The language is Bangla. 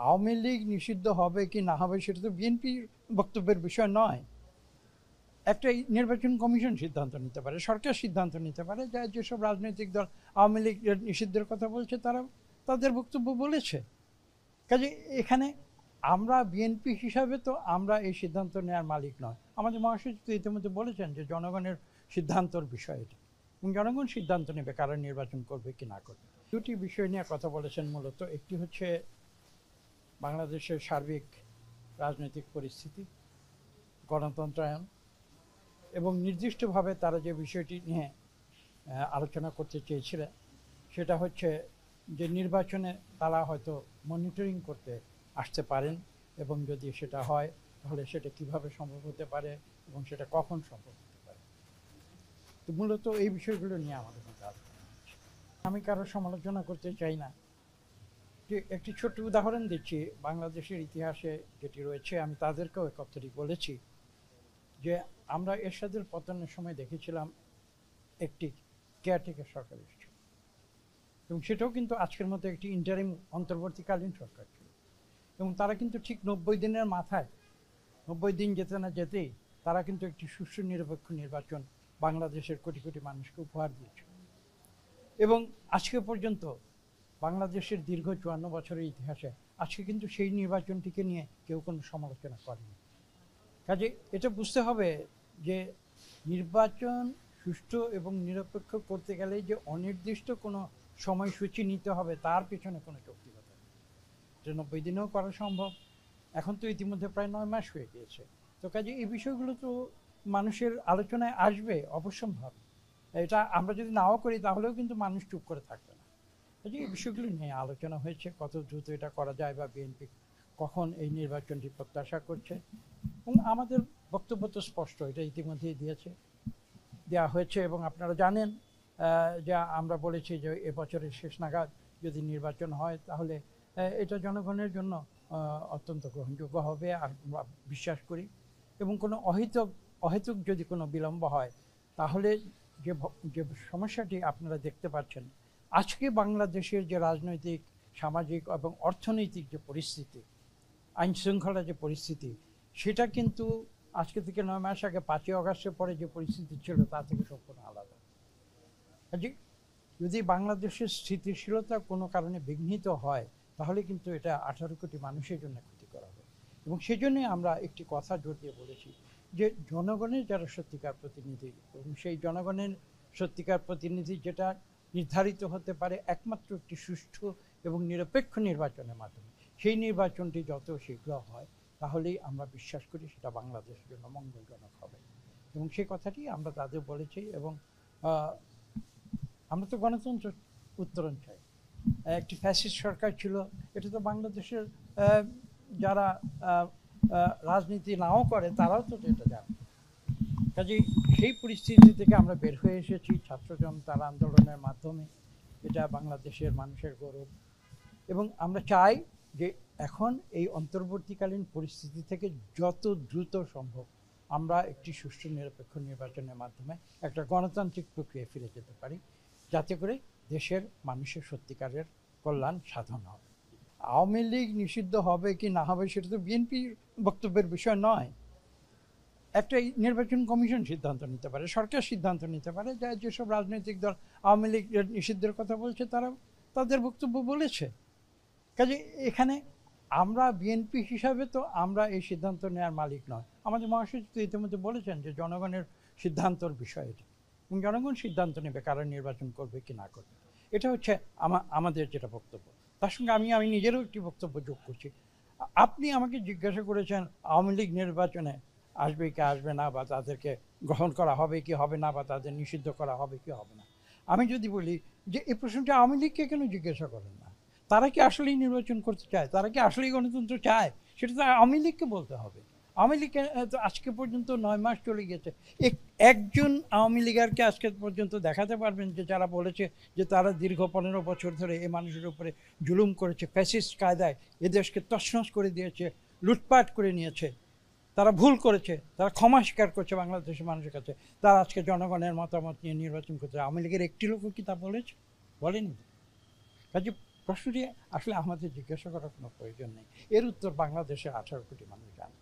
আওয়ামী লীগ নিষিদ্ধ হবে কি না হবে সেটা তো বিএনপির বক্তব্যের বিষয় নয়। একটা নির্বাচন কমিশন সিদ্ধান্ত নিতে পারে, সরকার সিদ্ধান্ত নিতে পারে, যা যেসব রাজনৈতিক দল আওয়ামী লীগ নিষিদ্ধের কথা বলছে তারা তাদের বক্তব্য বলেছে। কাজে এখানে আমরা বিএনপি হিসাবে তো আমরা এই সিদ্ধান্ত নেওয়ার মালিক নয়। আমাদের মহাসচিব তো ইতিমধ্যে বলেছেন যে জনগণের সিদ্ধান্তর বিষয় এটা, এবং জনগণ সিদ্ধান্ত নেবে কারা নির্বাচন করবে কি না করবে। দুটি বিষয় নিয়ে কথা বলেছেন মূলত। একটি হচ্ছে বাংলাদেশের সার্বিক রাজনৈতিক পরিস্থিতি, গণতন্ত্রায়ন, এবং নির্দিষ্টভাবে তারা যে বিষয়টি নিয়ে আলোচনা করতে চেয়েছিলেন সেটা হচ্ছে যে নির্বাচনে তারা হয়তো মনিটরিং করতে আসতে পারেন, এবং যদি সেটা হয় তাহলে সেটা কিভাবে সম্ভব হতে পারে এবং সেটা কখন সম্ভব হতে পারে। তো মূলত এই বিষয়গুলো নিয়ে আমাদের মধ্যে আলোচনা হচ্ছে। আমি কারো সমালোচনা করতে চাই না। যে একটি ছোট্ট উদাহরণ দিচ্ছি, বাংলাদেশের ইতিহাসে যেটি রয়েছে, আমি তাদেরকেও এই কথাটি বলেছি যে আমরা এরশাদের পতনের সময় দেখেছিলাম একটি কেয়ারটেকার সরকার এসেছিল, এবং সেটাও কিন্তু আজকের মতো একটি ইন্টারিম অন্তর্বর্তীকালীন সরকার ছিল, এবং তারা কিন্তু ঠিক 90 দিনের মাথায়, 90 দিন যেতে না যেতেই তারা কিন্তু একটি সুষ্ঠু নিরপেক্ষ নির্বাচন বাংলাদেশের কোটি কোটি মানুষকে উপহার দিয়েছিল। এবং আজকে পর্যন্ত বাংলাদেশের দীর্ঘ 54 বছরের ইতিহাসে আজকে কিন্তু সেই নির্বাচনটিকে নিয়ে কেউ কোনো সমালোচনা করেনি। কাজে এটা বুঝতে হবে যে নির্বাচন সুষ্ঠু এবং নিরপেক্ষ করতে গেলে যে অনির্দিষ্ট কোনো সময়সূচি নিতে হবে তার পেছনে কোনো যৌক্তিকতা নেই। এটা 90 দিনেও করা সম্ভব। এখন তো ইতিমধ্যে প্রায় 9 মাস হয়ে গিয়েছে। তো কাজে এই বিষয়গুলো তো মানুষের আলোচনায় আসবে অবশ্যম্ভাবী। এটা আমরা যদি নাও করি তাহলেও কিন্তু মানুষ চুপ করে থাকবে না। কাজে এই বিষয়গুলো নিয়ে আলোচনা হয়েছে, কত দ্রুত এটা করা যায় বা বিএনপি কখন এই নির্বাচনটি প্রত্যাশা করছে। এবং আমাদের বক্তব্য তো স্পষ্ট, এটা ইতিমধ্যেই দেওয়া হয়েছে, এবং আপনারা জানেন যে আমরা বলেছি যে এবছরের শেষ নাগাদ যদি নির্বাচন হয় তাহলে এটা জনগণের জন্য অত্যন্ত গ্রহণযোগ্য হবে আর বিশ্বাস করি। এবং কোনো অহেতুক যদি কোনো বিলম্ব হয় তাহলে যে সমস্যাটি আপনারা দেখতে পাচ্ছেন আজকে বাংলাদেশের যে রাজনৈতিক, সামাজিক এবং অর্থনৈতিক যে পরিস্থিতি, আইন শৃঙ্খলা যে পরিস্থিতি, সেটা কিন্তু আজকে থেকে 9 মাস আগে 5ই আগস্টের পরে যে পরিস্থিতি ছিল তা থেকে সম্পূর্ণ আলাদা। যদি বাংলাদেশের স্থিতিশীলতা কোনো কারণে বিঘ্নিত হয় তাহলে কিন্তু এটা 18 কোটি মানুষের জন্য ক্ষতিকর হবে। এবং সেজন্যই আমরা একটি কথা জোর দিয়ে বলেছি যে জনগণের যারা সত্যিকার প্রতিনিধি, এবং সেই জনগণের সত্যিকার প্রতিনিধি যেটা নির্ধারিত হতে পারে একমাত্র একটি সুষ্ঠু এবং নিরপেক্ষ নির্বাচনের মাধ্যমে, সেই নির্বাচনটি যত শীঘ্র হয় তাহলেই আমরা বিশ্বাস করি সেটা বাংলাদেশের জন্য মঙ্গলজনক হবে। এবং সেই কথাটি আমরা তাদের বলেছি। এবং আমরা তো গণতন্ত্র উত্তরণ চাই। একটি ফ্যাসিস্ট সরকার ছিল, এটা তো বাংলাদেশের যারা রাজনীতি নাও করে তারাও তো এটা জানে। কাজেই সেই পরিস্থিতি থেকে আমরা বের হয়ে এসেছি ছাত্র জনতার আন্দোলনের মাধ্যমে। এটা বাংলাদেশের মানুষের গৌরব, এবং আমরা চাই যে এখন এই অন্তর্বর্তীকালীন পরিস্থিতি থেকে যত দ্রুত সম্ভব আমরা একটি সুষ্ঠু নিরপেক্ষ নির্বাচনের মাধ্যমে একটা গণতান্ত্রিক প্রক্রিয়ায় ফিরে যেতে পারি, যাতে করে দেশের মানুষের সত্যিকারের কল্যাণ সাধন হবে। আওয়ামী লীগ নিষিদ্ধ হবে কি না হবে সেটা তো বিএনপির বক্তব্যের বিষয় নয়। একটা নির্বাচন কমিশন সিদ্ধান্ত নিতে পারে, সরকার সিদ্ধান্ত নিতে পারে, যা যেসব রাজনৈতিক দল আওয়ামী লীগ নিষিদ্ধের কথা বলছে তারা তাদের বক্তব্য বলেছে। কাজে এখানে আমরা বিএনপি হিসাবে তো আমরা এই সিদ্ধান্ত নেওয়ার মালিক নয়। আমাদের মহাসচিব তো ইতিমধ্যে বলেছেন যে জনগণের সিদ্ধান্তর বিষয় এটা, এবং জনগণ সিদ্ধান্ত নেবে কারা নির্বাচন করবে কি না করবে। এটা হচ্ছে আমাদের যেটা বক্তব্য। তার সঙ্গে আমি নিজেরও একটি বক্তব্য যোগ করছি। আপনি আমাকে জিজ্ঞাসা করেছেন আওয়ামী লীগ নির্বাচনে আসবে কি আসবে না, বা তাদেরকে গ্রহণ করা হবে কি হবে না, বা তাদের নিষিদ্ধ করা হবে কি হবে না। আমি যদি বলি যে এই প্রশ্নটা আওয়ামী লীগকে কেন জিজ্ঞাসা করেন না? তারা কি আসলেই নির্বাচন করতে চায়? তারা কি আসলেই গণতন্ত্র চায়? সেটা তো আওয়ামী লীগকে বলতে হবে। আওয়ামী লীগকে তো আজকে পর্যন্ত 9 মাস চলে গেছে, একজন আওয়ামী লীগারকে আজকে পর্যন্ত দেখাতে পারবেন যে যারা বলেছে যে তারা দীর্ঘ 15 বছর ধরে এই মানুষের উপরে জুলুম করেছে, ফ্যাসিস্ট কায়দায় এদেশকে তছনছ করে দিয়েছে, লুটপাট করে নিয়েছে, তারা ভুল করেছে, তারা ক্ষমা স্বীকার করছে বাংলাদেশের মানুষের কাছে, তারা আজকে জনগণের মতামত নিয়ে নির্বাচন করছে? আওয়ামী লীগের একটি লোকও কি তা বলেছে? বলেনি। কাজে প্রশ্নটি আসলে আমাদের জিজ্ঞাসা করার কোনো প্রয়োজন নেই, এর উত্তর বাংলাদেশের 18 কোটি মানুষ জানে।